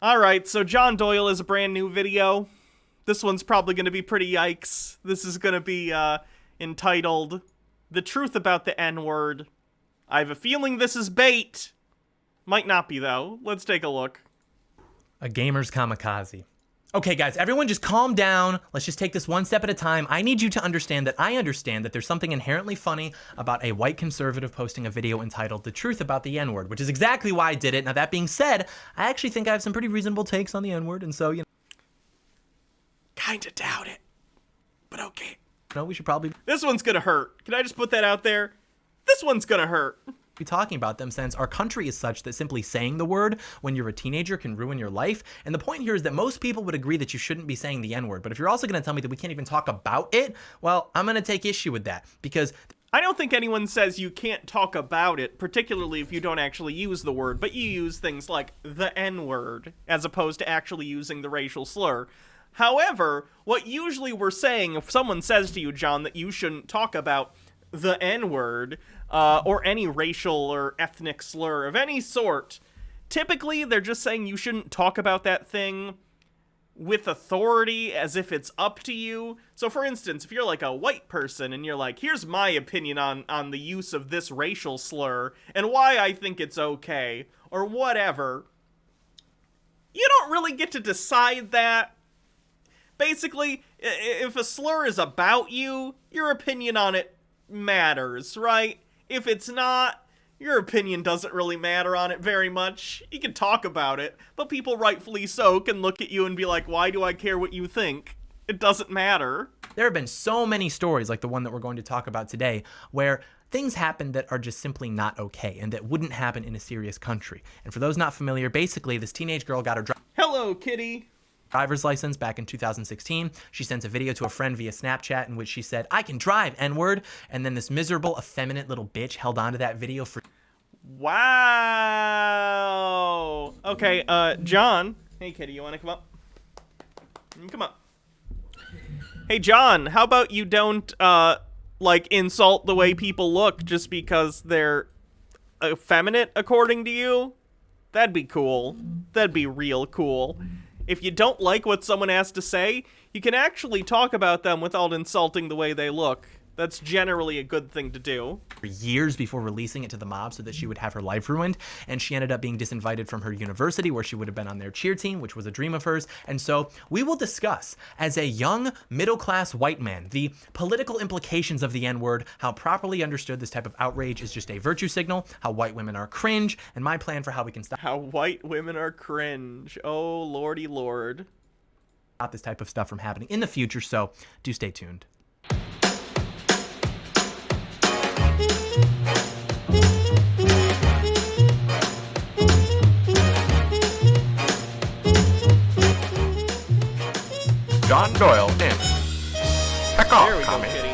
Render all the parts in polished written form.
Alright, so John Doyle is a brand new video. This one's probably going to be pretty yikes. This is going to be entitled, The Truth About the N-Word. I have a feeling this is bait. Might not be, though. Let's take a look. A gamer's kamikaze. Okay, guys, everyone just calm down. Let's just take this one step at a time. I need you to understand that I understand that there's something inherently funny about a white conservative posting a video entitled The Truth About the N-Word, which is exactly why I did it. Now, that being said, I actually think I have some pretty reasonable takes on the N-Word, and so, you know. Kinda doubt it. But okay. No, we should probably This one's gonna hurt. Can I just put that out there? This one's gonna hurt. be talking about them since our country is such that simply saying the word when you're a teenager can ruin your life. And the point here is that most people would agree that you shouldn't be saying the N-word. But if you're also going to tell me that we can't even talk about it, well, I'm going to take issue with that because I don't think anyone says you can't talk about it, particularly if you don't actually use the word, but you use things like the N-word as opposed to actually using the racial slur. However, what usually we're saying, if someone says to you, John, that you shouldn't talk about the N-word, or any racial or ethnic slur of any sort, typically they're just saying you shouldn't talk about that thing with authority as if it's up to you. So for instance, if you're like a white person and you're like, here's my opinion on the use of this racial slur and why I think it's okay, or whatever, you don't really get to decide that. Basically, if a slur is about you, your opinion on it matters, right? If it's not, your opinion doesn't really matter on it very much. You can talk about it, but people rightfully so can look at you and be like, why do I care what you think? It doesn't matter. there have been so many stories like the one that we're going to talk about today where things happen that are just simply not okay and that wouldn't happen in a serious country. And for those not familiar, basically this teenage girl got her Hello, kitty. driver's license back in 2016. She sent a video to a friend via Snapchat in which she said, "I can drive, N-word." And then this miserable, effeminate little bitch held on to that video for... Wow. Okay, John. Hey, kitty, you want to come up? You can come up. Hey, John, how about you don't, like, insult the way people look just because they're effeminate, according to you? That'd be cool. That'd be real cool. If you don't like what someone has to say, you can actually talk about them without insulting the way they look. That's generally a good thing to do. For years before releasing it to the mob so that she would have her life ruined, and she ended up being disinvited from her university where she would have been on their cheer team, which was a dream of hers. And so we will discuss, as a young middle-class white man, the political implications of the N-word, how properly understood this type of outrage is just a virtue signal, how white women are cringe, and my plan for how we can stop How white women are cringe. Oh, lordy lord. this type of stuff from happening in the future, so do stay tuned. John Doyle in. Heck off, There we go, commie. kitty.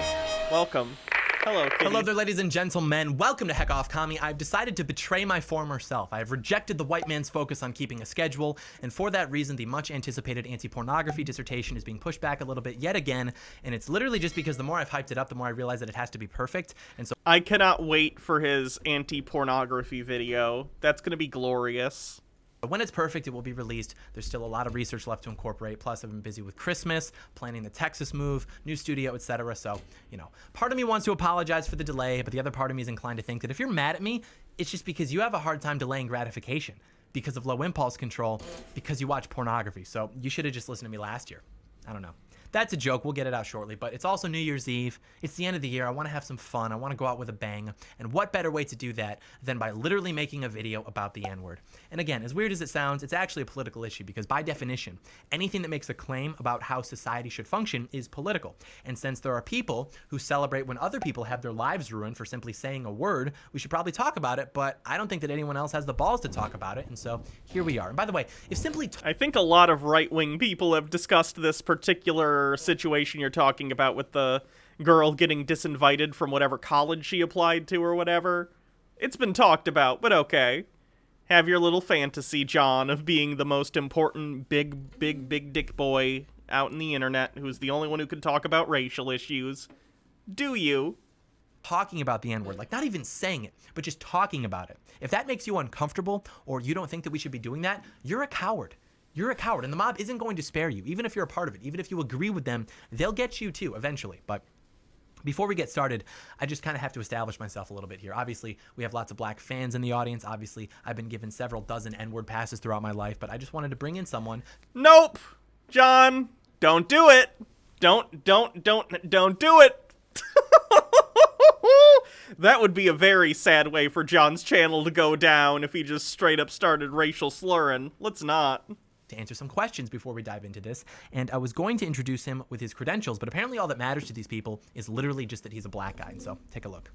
Welcome. Hello, kitty. Hello there, ladies and gentlemen. Welcome to Heck Off Commie. I've decided to betray my former self. I have rejected the white man's focus on keeping a schedule, and for that reason, the much anticipated anti-pornography dissertation is being pushed back a little bit yet again, and it's literally just because the more I've hyped it up, the more I realize that it has to be perfect, and so I cannot wait for his anti-pornography video. That's gonna be glorious. when it's perfect, it will be released. There's still a lot of research left to incorporate. Plus, I've been busy with Christmas, planning the Texas move, new studio, etc. So, you know, part of me wants to apologize for the delay, but the other part of me is inclined to think that if you're mad at me, it's just because you have a hard time delaying gratification because of low impulse control, because you watch pornography. So you should have just listened to me last year. I don't know. That's a joke. We'll get it out shortly, but it's also New Year's Eve. It's the end of the year. I want to have some fun. I want to go out with a bang. And what better way to do that than by literally making a video about the N-word? And again, as weird as it sounds, it's actually a political issue because by definition, anything that makes a claim about how society should function is political. And since there are people who celebrate when other people have their lives ruined for simply saying a word, we should probably talk about it, but I don't think that anyone else has the balls to talk about it. And so here we are. And by the way, if simply I think a lot of right-wing people have discussed this particular situation you're talking about with the girl getting disinvited from whatever college she applied to or whatever. It's been talked about, but okay. Have your little fantasy, John, of being the most important big dick boy out in the internet who's the only one who can talk about racial issues. Do you? talking about the N-word, like not even saying it, but just talking about it. If that makes you uncomfortable or you don't think that we should be doing that, you're a coward. you're a coward, and the mob isn't going to spare you, even if you're a part of it. Even if you agree with them, they'll get you too eventually. But before we get started, I just kind of have to establish myself a little bit here. Obviously, we have lots of black fans in the audience. Obviously, I've been given several dozen N-word passes throughout my life, but I just wanted to bring in someone. Nope. John, don't do it. Don't do it. That would be a very sad way for John's channel to go down if he just straight up started racial slurring. Let's not. To answer some questions before we dive into this, and I was going to introduce him with his credentials, but apparently all that matters to these people is literally just that he's a black guy, so take a look.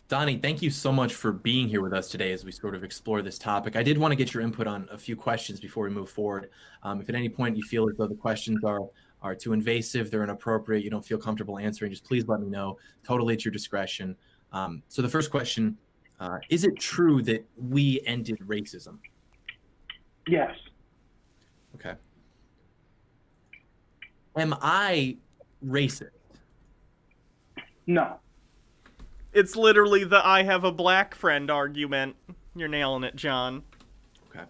Donnie, thank you so much for being here with us today as we sort of explore this topic. I did want to get your input on a few questions before we move forward. If at any point you feel as though the questions are too invasive, they're inappropriate, you don't feel comfortable answering, just please let me know. Totally at your discretion. So the first question, is it true that we ended racism? Yes. Okay. Am I racist? No. It's literally the I have a black friend argument. You're nailing it, John. Okay.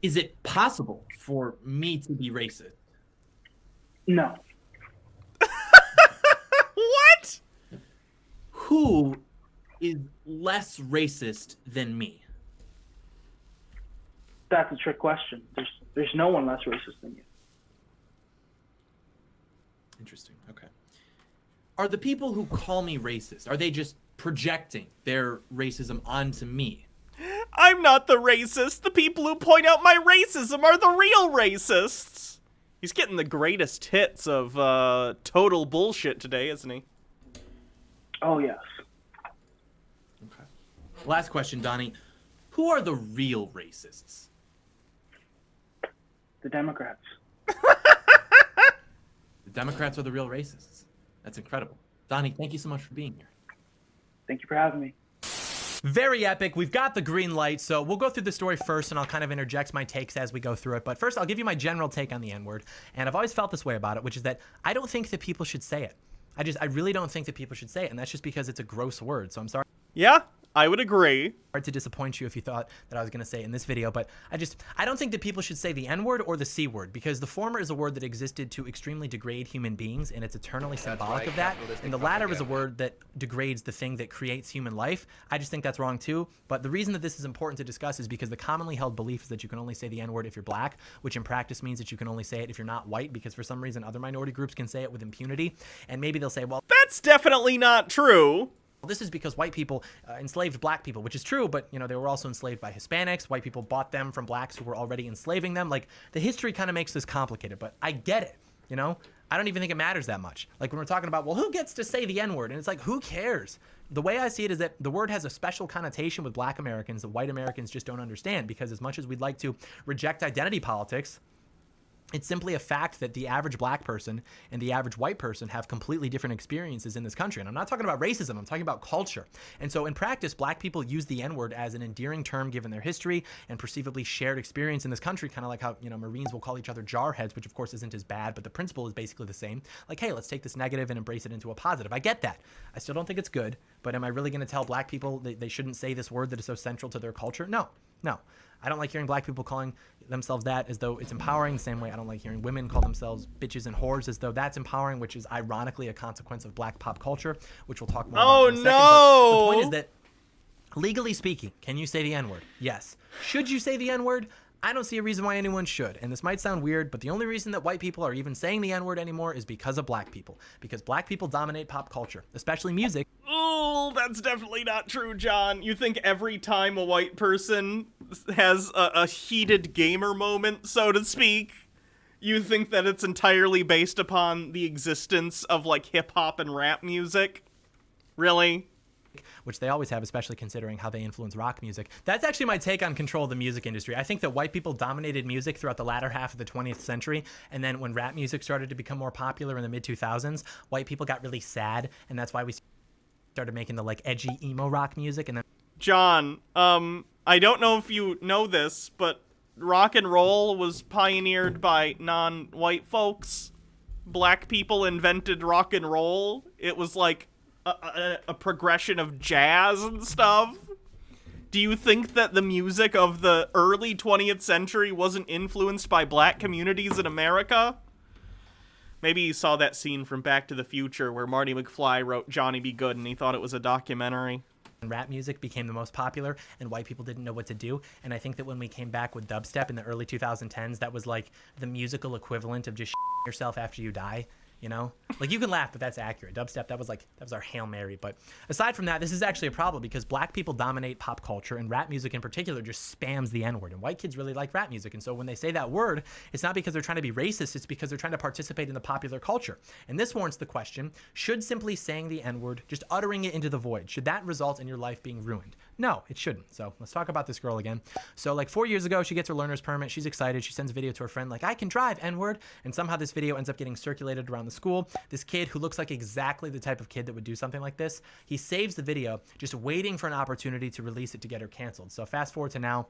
Is it possible for me to be racist? No. What? Who is less racist than me? That's a trick question. There's no one less racist than you. Interesting. Okay. Are the people who call me racist, are they just projecting their racism onto me? I'm not the racist. The people who point out my racism are the real racists. He's getting the greatest hits of total bullshit today, isn't he? Oh, yes. Okay. Last question, Donnie. Who are the real racists? The Democrats. The Democrats are the real racists. That's incredible. Donnie, thank you so much for being here. Thank you for having me. Very epic. We've got the green light, so we'll go through the story first, and I'll kind of interject my takes as we go through it. But first, I'll give you my general take on the N-word, and I've always felt this way about it, which is that I don't think that people should say it. I really don't think that people should say it, and that's just because it's a gross word, so I'm sorry. Yeah, I would agree. Hard to disappoint you if you thought that I was going to say it in this video, but I don't think that people should say the N-word or the C-word, because the former is a word that existed to extremely degrade human beings, and it's eternally symbolic of that, and the latter is a word that degrades the thing that creates human life. I just think that's wrong too, but the reason that this is important to discuss is because the commonly held belief is that you can only say the N-word if you're black, which in practice means that you can only say it if you're not white, because for some reason other minority groups can say it with impunity, and maybe they'll say, well, That's definitely not true. this is because white people enslaved black people, which is true, but, you know, they were also enslaved by Hispanics. White people bought them from blacks who were already enslaving them. Like, the history kind of makes this complicated, but I get it, you know? I don't even think it matters that much. Like, when we're talking about, well, who gets to say the N-word? And it's like, who cares? The way I see it is that the word has a special connotation with black Americans that white Americans just don't understand, because as much as we'd like to reject identity politics, it's simply a fact that the average black person and the average white person have completely different experiences in this country. And I'm not talking about racism, I'm talking about culture. And so in practice, black people use the N-word as an endearing term given their history and perceivably shared experience in this country, kind of like how, you know, Marines will call each other jarheads, which of course isn't as bad, but the principle is basically the same. Like, hey, let's take this negative and embrace it into a positive. I get that. I still don't think it's good, but am I really going to tell black people that they shouldn't say this word that is so central to their culture? No. I don't like hearing black people calling themselves that as though it's empowering, the same way I don't like hearing women call themselves bitches and whores as though that's empowering, which is ironically a consequence of black pop culture, which we'll talk more about in a second. no! But the point is that, legally speaking, can you say the N-word? Yes. Should you say the N-word? I don't see a reason why anyone should. And this might sound weird, but the only reason that white people are even saying the N-word anymore is because of black people. Because black people dominate pop culture, especially music. Oh, that's definitely not true, John. You think every time a white person has a heated gamer moment, so to speak, you think that it's entirely based upon the existence of, like, hip-hop and rap music? Really? Which they always have, especially considering how they influence rock music. That's actually my take on control of the music industry. I think that white people dominated music throughout the latter half of the 20th century, and then when rap music started to become more popular in the mid-2000s, white people got really sad, and that's why we started making the, like, edgy emo rock music. And then John, I don't know if you know this, but rock and roll was pioneered by non-white folks. Black people invented rock and roll. It was like a progression of jazz and stuff. Do you think that the music of the early 20th century wasn't influenced by black communities in America? Maybe you saw that scene from Back to the Future where Marty McFly wrote Johnny Be Good and he thought it was a documentary. Rap music became the most popular and white people didn't know what to do. And I think that when we came back with dubstep in the early 2010s, that was like the musical equivalent of just yourself after you die. You know, like you can laugh, but that's accurate. Dubstep, that was our Hail Mary. But aside from that, this is actually a problem because black people dominate pop culture, and rap music in particular just spams the N-word. And white kids really like rap music. And so when they say that word, it's not because they're trying to be racist, it's because they're trying to participate in the popular culture. And this warrants the question, should simply saying the N-word, just uttering it into the void, should that result in your life being ruined? No, it shouldn't. So let's talk about this girl again. So like 4 years ago, she gets her learner's permit. She's excited. She sends a video to her friend like, I can drive, N-word. And somehow this video ends up getting circulated around the school. This kid who looks like exactly the type of kid that would do something like this, he saves the video just waiting for an opportunity to release it to get her canceled. So fast forward to now.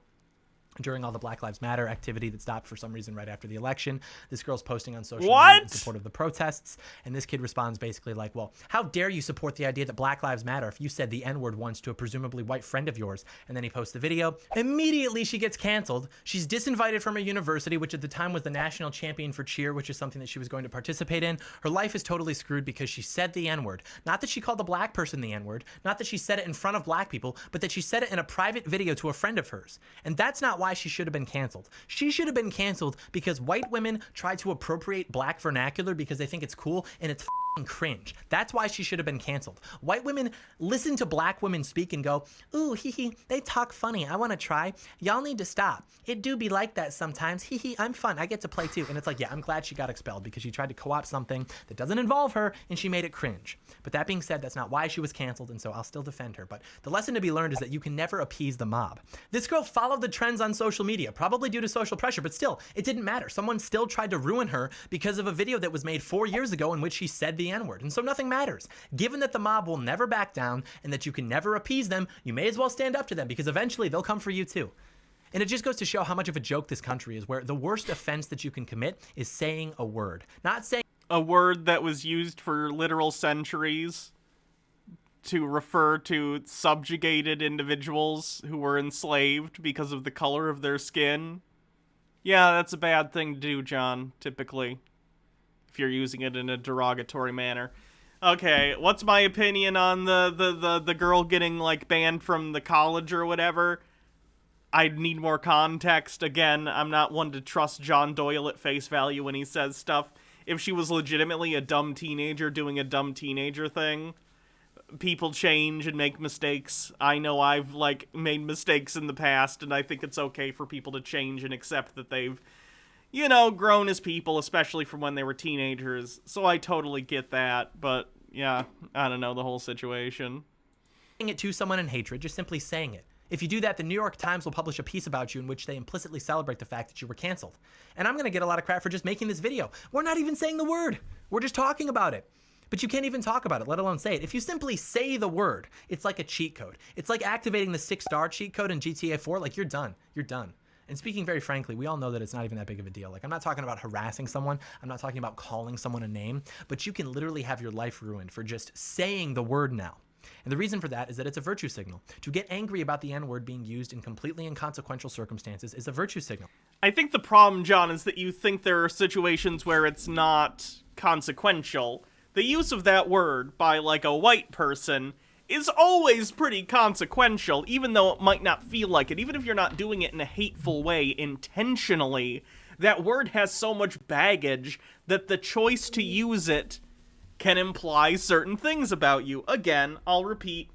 During all the Black Lives Matter activity that stopped for some reason right after the election, this girl's posting on social media in support of the protests, and this kid responds basically like, well, how dare you support the idea that Black Lives Matter if you said the N-word once to a presumably white friend of yours? And then he posts the video. Immediately she gets canceled. She's disinvited from a university, which at the time was the national champion for cheer, which is something that she was going to participate in. Her life is totally screwed because she said the N-word. Not that she called a black person the N-word, not that she said it in front of black people, but that she said it in a private video to a friend of hers. And that's not why she should have been canceled. She should have been canceled because white women try to appropriate black vernacular because they think it's cool, and it's cringe. That's why she should have been canceled. White women listen to black women speak and go, ooh, hee hee, they talk funny. I want to try. Y'all need to stop. It do be like that sometimes. Hee hee, I'm fun. I get to play too. And it's like, yeah, I'm glad she got expelled because she tried to co-opt something that doesn't involve her and she made it cringe. But that being said, that's not why she was canceled, and so I'll still defend her. But the lesson to be learned is that you can never appease the mob. This girl followed the trends on social media, probably due to social pressure, but still, it didn't matter. Someone still tried to ruin her because of a video that was made 4 years ago in which she said the N-word. And so nothing matters. Given that the mob will never back down and that you can never appease them, you may as well stand up to them because eventually they'll come for you too. And it just goes to show how much of a joke this country is, where the worst offense that you can commit is saying a word. Not saying a word that was used for literal centuries to refer to subjugated individuals who were enslaved because of the color of their skin. Yeah, that's a bad thing to do, John, typically, if you're using it in a derogatory manner. Okay, what's my opinion on the girl getting, like, banned from the college or whatever? I'd need more context. Again, I'm not one to trust John Doyle at face value when he says stuff. If she was legitimately a dumb teenager doing a dumb teenager thing, people change and make mistakes. I know I've, like, made mistakes in the past, and I think it's okay for people to change and accept that they've, you know, grown as people, especially from when they were teenagers. So I totally get that, but yeah, I don't know the whole situation. Saying it to someone in hatred, just simply saying it. If you do that, the New York Times will publish a piece about you in which they implicitly celebrate the fact that you were canceled. And I'm going to get a lot of crap for just making this video. We're not even saying the word. We're just talking about it. But you can't even talk about it, let alone say it. If you simply say the word, it's like a cheat code. It's like activating the 6-star cheat code in GTA 4. Like, you're done. You're done. And speaking very frankly, we all know that it's not even that big of a deal. Like, I'm not talking about harassing someone. I'm not talking about calling someone a name. But you can literally have your life ruined for just saying the word now. And the reason for that is that it's a virtue signal. To get angry about the N-word being used in completely inconsequential circumstances is a virtue signal. I think the problem, John, is that you think there are situations where it's not consequential. The use of that word by, like, a white person is always pretty consequential, even though it might not feel like it. Even if you're not doing it in a hateful way intentionally, that word has so much baggage that the choice to use it can imply certain things about you. Again, I'll repeat,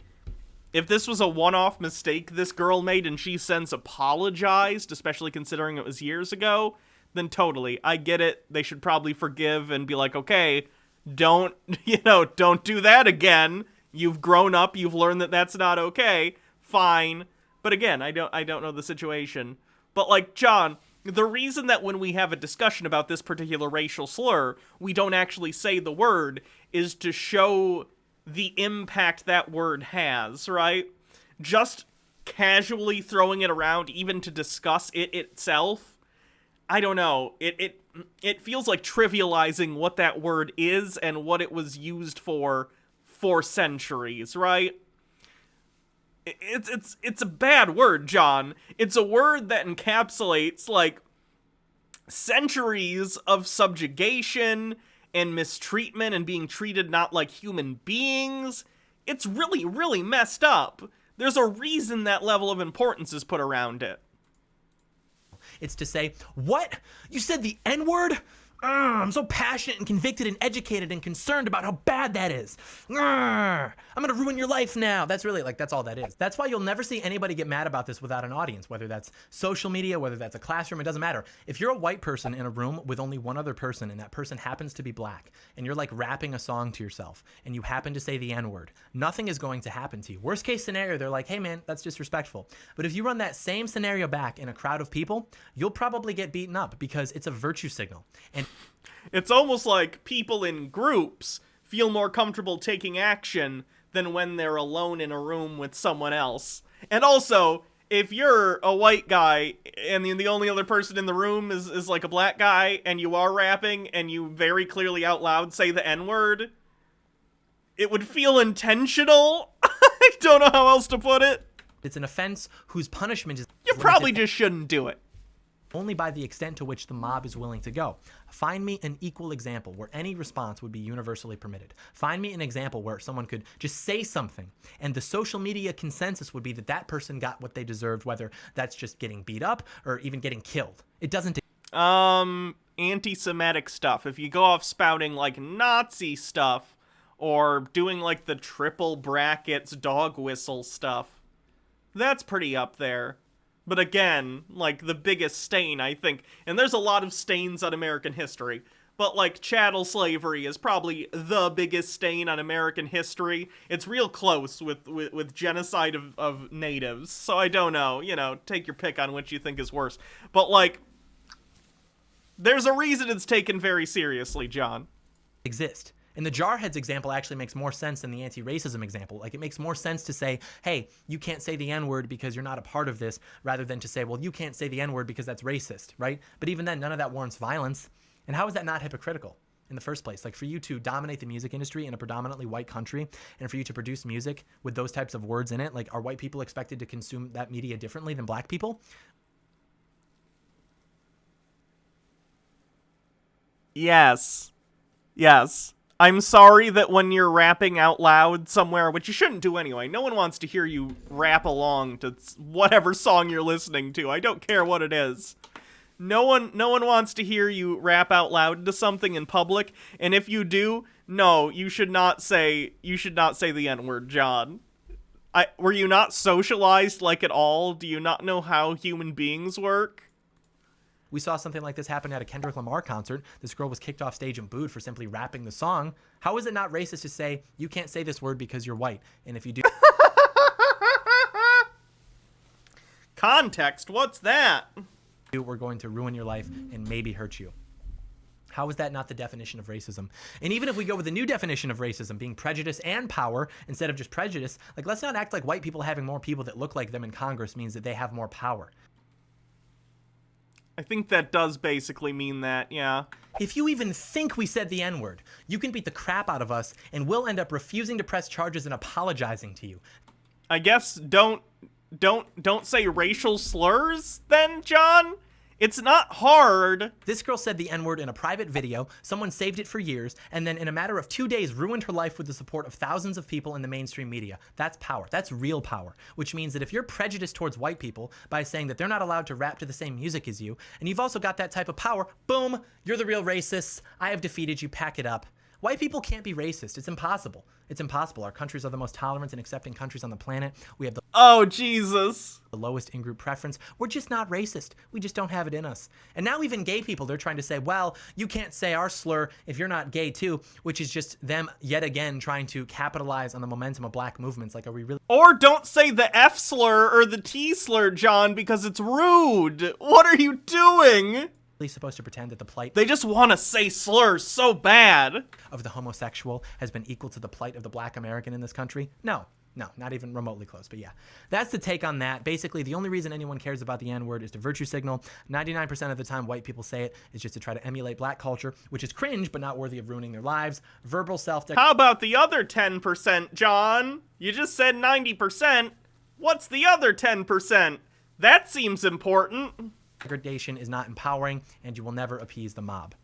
if this was a one-off mistake this girl made and she since apologized, especially considering it was years ago, then totally, I get it. They should probably forgive and be like, okay, don't do that again. You've grown up, you've learned that that's not okay. Fine. But again, I don't know the situation. But, like, John, the reason that when we have a discussion about this particular racial slur, we don't actually say the word is to show the impact that word has, right? Just casually throwing it around, even to discuss it itself, I don't know. It feels like trivializing what that word is and what it was used for centuries, right? it's a bad word, John. It's a word that encapsulates, like, centuries of subjugation and mistreatment and being treated not like human beings. It's really, really messed up. There's a reason that level of importance is put around it. It's to say, what? You said the N-word? I'm so passionate and convicted and educated and concerned about how bad that is. I'm gonna ruin your life now. That's really, like, that's all that is. That's why you'll never see anybody get mad about this without an audience, whether that's social media, whether that's a classroom, it doesn't matter. If you're a white person in a room with only one other person and that person happens to be black, and you're like rapping a song to yourself, and you happen to say the N-word, nothing is going to happen to you. Worst case scenario, they're like, hey man, that's disrespectful. But if you run that same scenario back in a crowd of people, you'll probably get beaten up because it's a virtue signal. And it's almost like people in groups feel more comfortable taking action than when they're alone in a room with someone else. And also, if you're a white guy and the only other person in the room is like a black guy and you are rapping and you very clearly out loud say the N-word, it would feel intentional. I don't know how else to put it. it's an offense whose punishment is You probably just shouldn't do it. only by the extent to which the mob is willing to go. Find me an equal example where any response would be universally permitted. Find me an example where someone could just say something and the social media consensus would be that that person got what they deserved, whether that's just getting beat up or even getting killed. It doesn't. Anti-Semitic stuff. If you go off spouting like Nazi stuff or doing like the triple brackets dog whistle stuff, that's pretty up there. But again, like, the biggest stain, I think, and there's a lot of stains on American history, but, like, chattel slavery is probably the biggest stain on American history. It's real close with genocide of natives, so I don't know, you know, take your pick on which you think is worse. But, like, there's a reason it's taken very seriously, John. Exist. And the Jarheads example actually makes more sense than the anti-racism example. Like, it makes more sense to say, hey, you can't say the N-word because you're not a part of this, rather than to say, well, you can't say the N-word because that's racist, right? But even then, none of that warrants violence. And how is that not hypocritical in the first place? Like, for you to dominate the music industry in a predominantly white country, and for you to produce music with those types of words in it, like, are white people expected to consume that media differently than black people? Yes. Yes. I'm sorry that when you're rapping out loud somewhere, which you shouldn't do anyway, no one wants to hear you rap along to whatever song you're listening to. I don't care what it is. No one wants to hear you rap out loud to something in public, and if you do, no, you should not say the N-word, John. Were you not socialized like at all? Do you not know how human beings work? We saw something like this happen at a Kendrick Lamar concert. This girl was kicked off stage and booed for simply rapping the song. How is it not racist to say, you can't say this word because you're white? And if you do... Context, what's that? we're going to ruin your life and maybe hurt you. How is that not the definition of racism? And even if we go with the new definition of racism, being prejudice and power instead of just prejudice, like, let's not act like white people having more people that look like them in Congress means that they have more power. I think that does basically mean that, yeah. If you even think we said the N-word, you can beat the crap out of us and we'll end up refusing to press charges and apologizing to you. I guess don't say racial slurs then, John? It's not hard. This girl said the N-word in a private video, someone saved it for years, and then in a matter of 2 days ruined her life with the support of thousands of people in the mainstream media. That's power. That's real power. Which means that if you're prejudiced towards white people by saying that they're not allowed to rap to the same music as you, and you've also got that type of power, boom, you're the real racists. I have defeated you. Pack it up. White people can't be racist. It's impossible. It's impossible. Our countries are the most tolerant and accepting countries on the planet. We have the Oh, Jesus. lowest in-group preference. We're just not racist. We just don't have it in us. And now even gay people, they're trying to say, well, you can't say our slur if you're not gay too, which is just them yet again trying to capitalize on the momentum of black movements. Like, are we really Or don't say the F slur or the T slur, John, because it's rude. What are you doing? supposed to pretend that the plight They just want to say slurs so bad. of the homosexual has been equal to the plight of the black American in this country? No, not even remotely close. But yeah, that's the take on that. Basically, the only reason anyone cares about the N-word is to virtue signal. 99% of the time white people say it is just to try to emulate black culture, which is cringe but not worthy of ruining their lives. Verbal self-deprecation. How about the other 10%, John? You just said 90%. What's the other 10%? That seems important. Degradation is not empowering, and you will never appease the mob.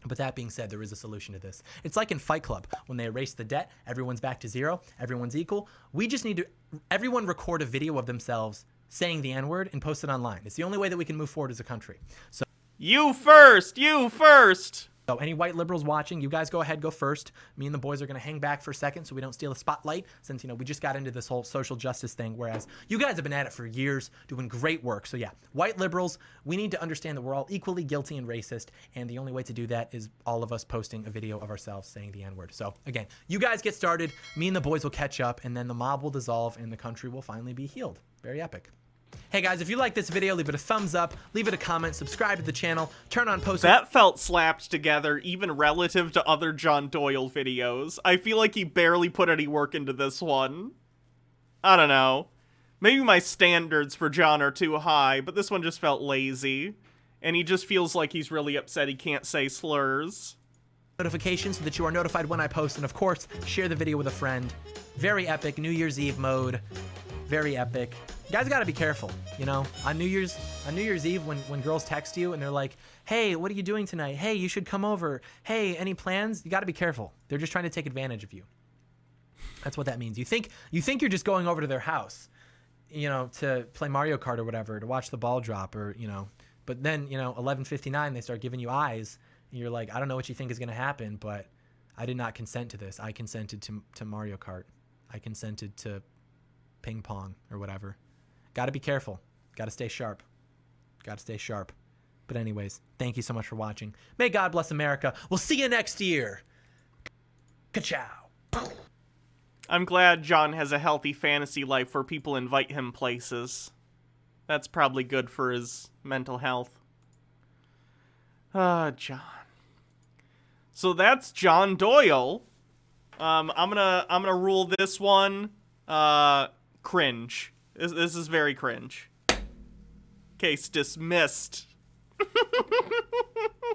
But that being said, there is a solution to this. It's like in Fight Club. When they erase the debt, everyone's back to zero, everyone's equal. We just need to, everyone record a video of themselves saying the N-word and post it online. It's the only way that we can move forward as a country. So You first! You first! any white liberals watching, you guys go ahead, go first. Me and the boys are going to hang back for a second so we don't steal the spotlight, since, you know, we just got into this whole social justice thing, whereas you guys have been at it for years, doing great work. So yeah, white liberals, we need to understand that we're all equally guilty and racist, and the only way to do that is all of us posting a video of ourselves saying the N-word. So again, you guys get started, me and the boys will catch up, and then the mob will dissolve and the country will finally be healed. Very epic. Hey guys, if you like this video, leave it a thumbs up, leave it a comment, subscribe to the channel, turn on post. That felt slapped together, even relative to other John Doyle videos. I feel like he barely put any work into this one. I don't know. Maybe my standards for John are too high, but this one just felt lazy. And he just feels like he's really upset he can't say slurs. Notifications so that you are notified when I post, and of course, share the video with a friend. Very epic New Year's Eve mode. Very epic. You guys gotta be careful, you know, on New Year's Eve when girls text you and they're like, hey, what are you doing tonight? Hey, you should come over. Hey, any plans? You gotta be careful. They're just trying to take advantage of you. That's what that means. You think you're just going over to their house, you know, to play Mario Kart or whatever, to watch the ball drop, or, you know, but then, you know, 11:59 they start giving you eyes and you're like, I don't know what you think is gonna happen, but I did not consent to this. I consented to Mario Kart. I consented to ping pong or whatever. Got to be careful. Got to stay sharp. Got to stay sharp. But anyways, thank you so much for watching. May God bless America. We'll see you next year. Ka-chow. I'm glad John has a healthy fantasy life where people invite him places. That's probably good for his mental health. John. So that's John Doyle. I'm gonna rule this one cringe. This is very cringe. Case dismissed.